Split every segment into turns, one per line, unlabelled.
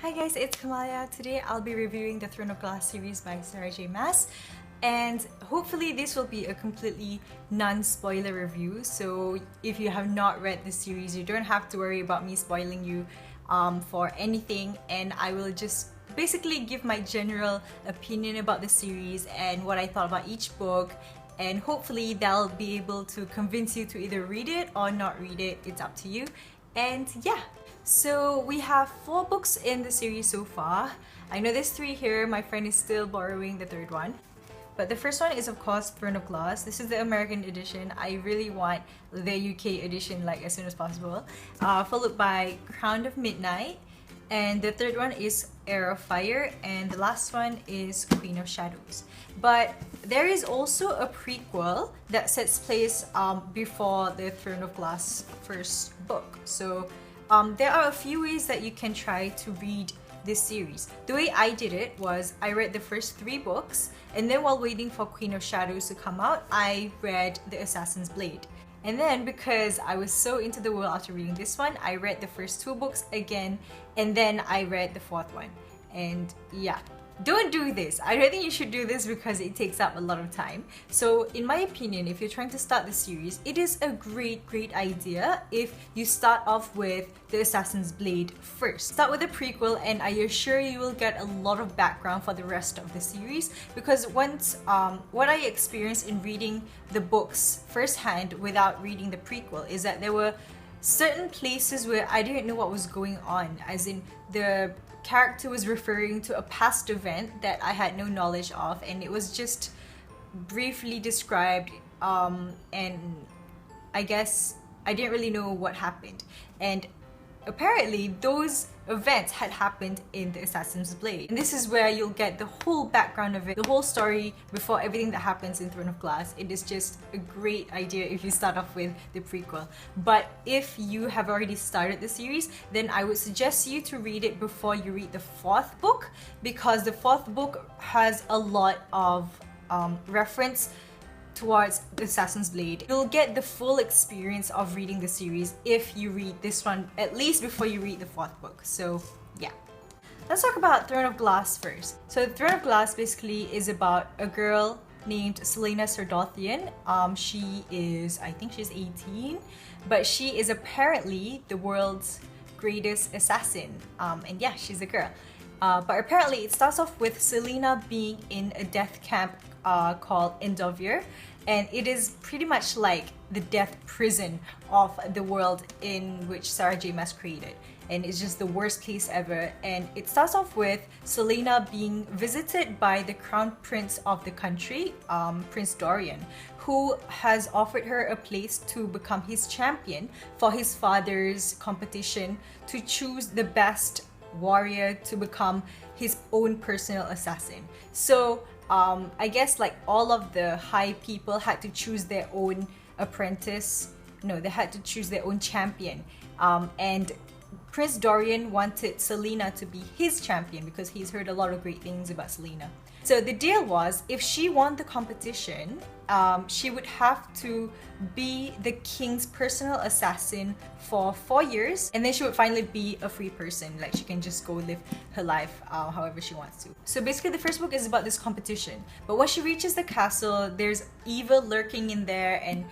Hi guys, it's Kamalia. Today I'll be reviewing the Throne of Glass series by Sarah J Maas, and hopefully this will be a completely non-spoiler review. So if you have not read the series, you don't have to worry about me spoiling you for anything, and I will just basically give my general opinion about the series and what I thought about each book, and hopefully that'll be able to convince you to either read it or not read it. It's up to you. And yeah, so we have 4 books in the series so far. I know there's 3 here. My friend is still borrowing the 3rd one. But the first one is of course Throne of Glass. This is the American edition. I really want the UK edition like as soon as possible. Followed by Crown of Midnight. And the 3rd one is Heir of Fire. And the last one is Queen of Shadows. But there is also a prequel that sets place before the Throne of Glass first book. So there are a few ways that you can try to read this series. The way I did it was I read the first 3 books, and then while waiting for Queen of Shadows to come out, I read The Assassin's Blade. And then because I was so into the world after reading this one, I read the first 2 books again, and then I read the 4th one. And yeah, don't do this. I don't think you should do this because it takes up a lot of time. So in my opinion, if you're trying to start the series, it is a great idea if you start off with The Assassin's Blade first. Start with the prequel, and I assure you will get a lot of background for the rest of the series, because once what I experienced in reading the books firsthand without reading the prequel is that there were certain places where I didn't know what was going on, as in the character was referring to a past event that I had no knowledge of, and it was just briefly described, and I guess I didn't really know what happened. And apparently those events had happened in The Assassin's Blade. And this is where you'll get the whole background of it, the whole story before everything that happens in Throne of Glass. It is just a great idea if you start off with the prequel. But if you have already started the series, then I would suggest you to read it before you read the 4th book, because the 4th book has a lot of reference towards the Assassin's Blade. You'll get the full experience of reading the series if you read this one at least before you read the 4th book. So yeah. Let's talk about Throne of Glass first. So Throne of Glass basically is about a girl named Selena Sardothian. She is, I think she's 18, but she is apparently the world's greatest assassin. And yeah, she's a girl. But apparently it starts off with Selena being in a death camp called Endovir, and it is pretty much like the death prison of the world in which Sarah J Maas created, and it's just the worst place ever. And it starts off with Selena being visited by the crown prince of the country, Prince Dorian, who has offered her a place to become his champion for his father's competition to choose the best warrior to become his own personal assassin. So I guess like all of the high people had to choose their own apprentice. No, they had to choose their own champion. And Prince Dorian wanted Selena to be his champion because he's heard a lot of great things about Selena. So the deal was, if she won the competition, she would have to be the king's personal assassin for 4 years, and then she would finally be a free person. Like, she can just go live her life however she wants to. So basically the first book is about this competition, but when she reaches the castle, there's evil lurking in there, and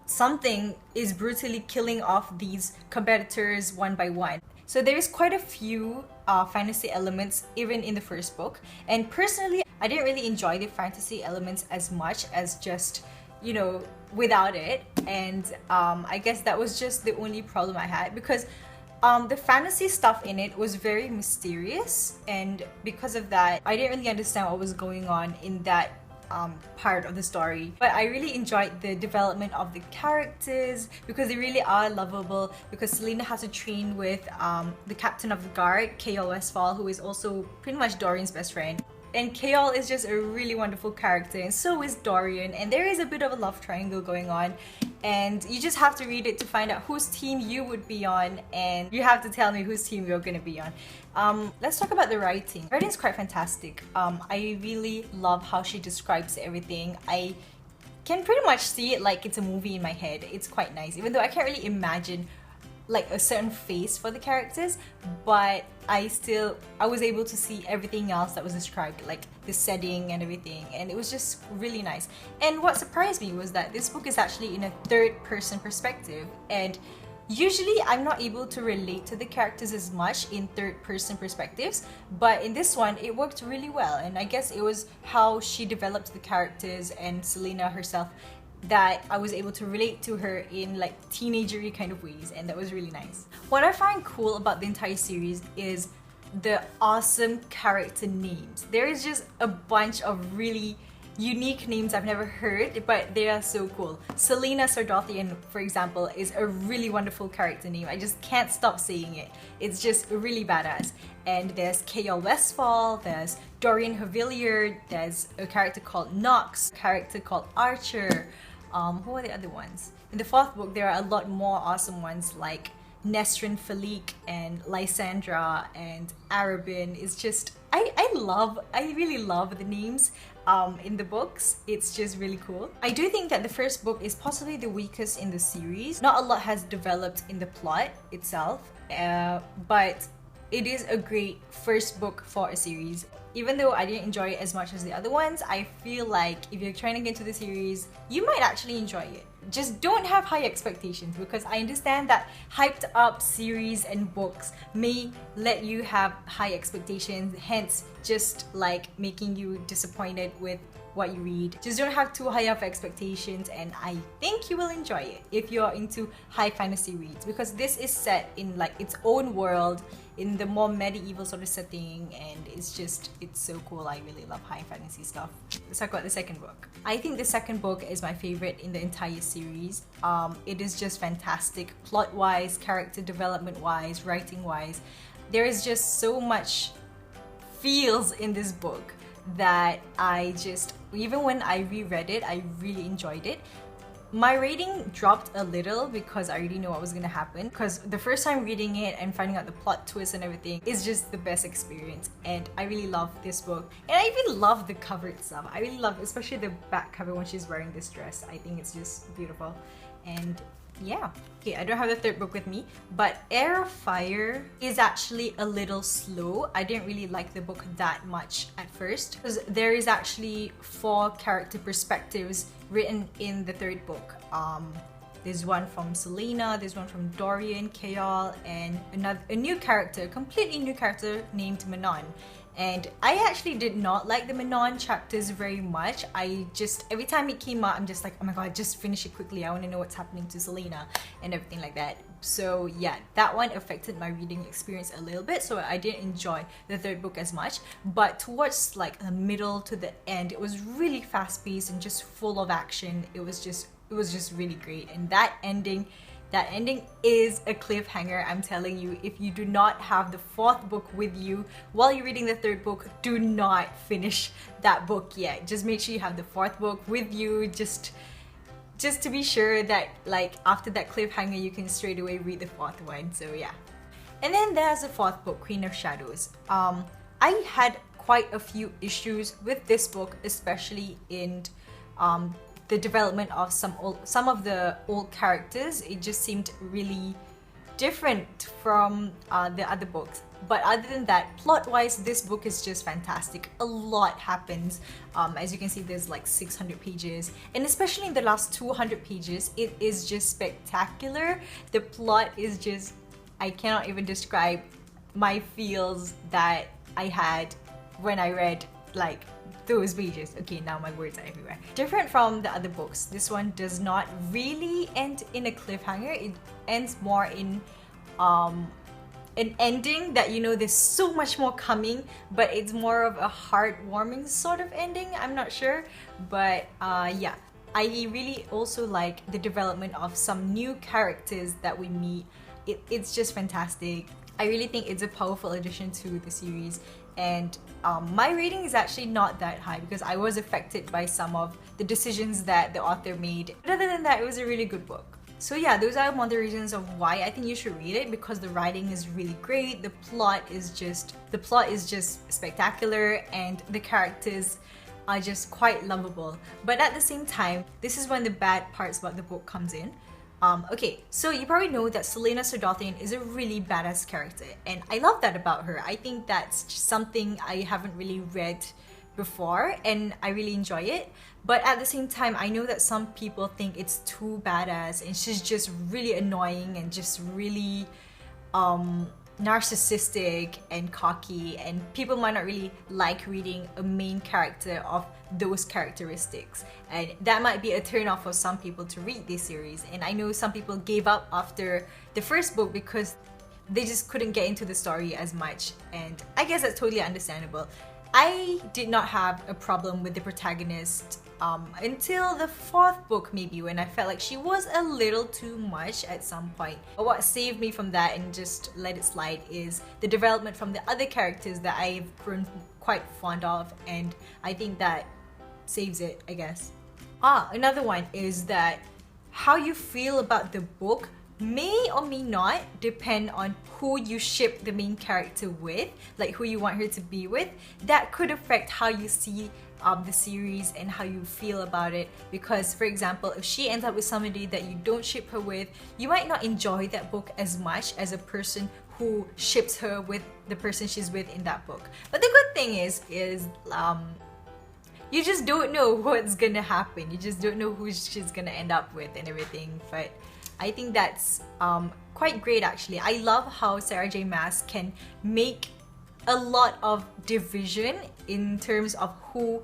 something is brutally killing off these competitors one by one. So there is quite a few fantasy elements even in the first book, and personally I didn't really enjoy the fantasy elements as much as just, you know, without it. And I guess that was just the only problem I had, because the fantasy stuff in it was very mysterious, and because of that I didn't really understand what was going on in that part of the story. But I really enjoyed the development of the characters, because they really are lovable, because Selena has to train with the captain of the guard, K.O. Westfall, who is also pretty much Dorian's best friend. And K.O. is just a really wonderful character, and so is Dorian, and there is a bit of a love triangle going on, and you just have to read it to find out whose team you would be on, and you have to tell me whose team you're gonna be on. Let's talk about the writing. The writing is quite fantastic. I really love how she describes everything. I can pretty much see it like it's a movie in my head. It's quite nice, even though I can't really imagine like a certain face for the characters, but I was able to see everything else that was described, like the setting and everything, and it was just really nice. And what surprised me was that this book is actually in a third-person perspective, and usually I'm not able to relate to the characters as much in third-person perspectives, but in this one it worked really well, and I guess it was how she developed the characters and Selena herself that I was able to relate to her in like teenagery kind of ways, and that was really nice. What I find cool about the entire series is the awesome character names. There is just a bunch of really unique names I've never heard, but they are so cool. Selena Sardothian, for example, is a really wonderful character name. I just can't stop saying it. It's just really badass. And there's K.L. Westfall, there's Dorian Havilier, there's a character called Knox, a character called Archer. Who are the other ones? In the fourth book, there are a lot more awesome ones like Nestrin Falik and Lysandra and Arabin. It's just, I really love the names in the books. It's just really cool. I do think that the first book is possibly the weakest in the series. Not a lot has developed in the plot itself, but it is a great first book for a series. Even though I didn't enjoy it as much as the other ones, I feel like if you're trying to get into the series, you might actually enjoy it. Just don't have high expectations, because I understand that hyped up series and books may let you have high expectations, hence just like making you disappointed with what you read. Just don't have too high of expectations, and I think you will enjoy it if you're into high fantasy reads, because this is set in like its own world in the more medieval sort of setting, and it's so cool. I really love high fantasy stuff. Let's talk about the second book. I think the second book is my favorite in the entire series. It is just fantastic, plot-wise, character development-wise, writing-wise. There is just so much feels in this book that even when I reread it, I really enjoyed it. My rating dropped a little because I already know what was gonna happen, because the first time reading it and finding out the plot twist and everything is just the best experience, and I really love this book. And I even love the cover itself. I really love, especially the back cover when she's wearing this dress. I think it's just beautiful. And yeah. Okay, I don't have the third book with me, but Heir of Fire is actually a little slow. I didn't really like the book that much at first, because there is actually 4 character perspectives written in the third book. There's one from Selena, there's one from Dorian, Kayal, and a new character, a completely new character named Manon. And I actually did not like the Manon chapters very much. Every time it came out, I'm just like, oh my god, just finish it quickly. I want to know what's happening to Selena and everything like that. So yeah, that one affected my reading experience a little bit, so I didn't enjoy the third book as much. But towards like the middle to the end, it was really fast-paced and just full of action. It was just really great. And that ending is a cliffhanger. I'm telling you, if you do not have the fourth book with you while you're reading the third book, do not finish that book yet. Just make sure you have the fourth book with you, just to be sure that like after that cliffhanger you can straight away read the fourth one. So yeah. And then there's the fourth book, Queen of Shadows. I had quite a few issues with this book, especially in the development of some of the old characters. It just seemed really different from the other books. But other than that, plot-wise, this book is just fantastic. A lot happens. As you can see, there's like 600 pages. And especially in the last 200 pages, it is just spectacular. The plot is just, I cannot even describe my feels that I had when I read like those pages. Okay, now my words are everywhere. Different from the other books, this one does not really end in a cliffhanger. It ends more in an ending that, you know, there's so much more coming, but it's more of a heartwarming sort of ending. I'm not sure, but yeah, I really also like the development of some new characters that we meet. It's just fantastic. I really think it's a powerful addition to the series, and my rating is actually not that high because I was affected by some of the decisions that the author made. But other than that, it was a really good book. So yeah, those are one of the reasons of why I think you should read it, because the writing is really great, the plot is just spectacular, and the characters are just quite lovable. But at the same time, this is when the bad parts about the book comes in. Okay, so you probably know that Selena Sardothian is a really badass character, and I love that about her. I think that's just something I haven't really read before, and I really enjoy it. But at the same time, I know that some people think it's too badass, and she's just really annoying and just really narcissistic and cocky, and people might not really like reading a main character of those characteristics, and that might be a turn off for some people to read this series. And I know some people gave up after the first book because they just couldn't get into the story as much, and I guess that's totally understandable. I did not have a problem with the protagonist until the fourth book, maybe, when I felt like she was a little too much at some point. But what saved me from that and just let it slide is the development from the other characters that I've grown quite fond of, and I think that saves it, I guess. Another one is that how you feel about the book may or may not depend on who you ship the main character with, like who you want her to be with. That could affect how you see the series and how you feel about it. Because, for example, if she ends up with somebody that you don't ship her with, you might not enjoy that book as much as a person who ships her with the person she's with in that book. But the good thing is you just don't know what's gonna happen. You just don't know who she's gonna end up with and everything. But I think that's quite great, actually. I love how Sarah J Maas can make a lot of division in terms of who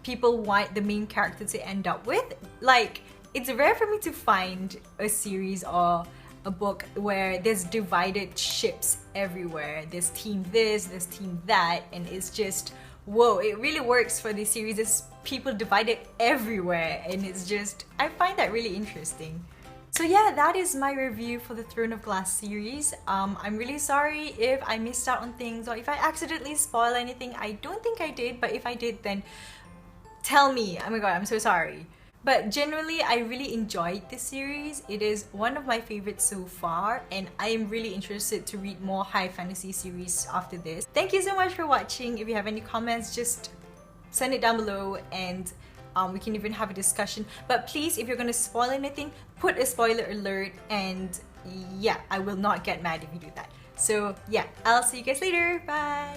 people want the main character to end up with. Like, it's rare for me to find a series or a book where there's divided ships everywhere. There's team this, there's team that, and it's just, whoa, it really works for this series. There's people divided everywhere, and it's just, I find that really interesting. So yeah, that is my review for the Throne of Glass series. I'm really sorry if I missed out on things or if I accidentally spoiled anything. I don't think I did, but if I did, then tell me. Oh my god, I'm so sorry. But generally, I really enjoyed this series. It is one of my favorites so far, and I am really interested to read more high fantasy series after this. Thank you so much for watching. If you have any comments, just send it down below, and we can even have a discussion. But please, if you're gonna spoil anything, put a spoiler alert, and yeah, I will not get mad if you do that. So yeah, I'll see you guys later. Bye!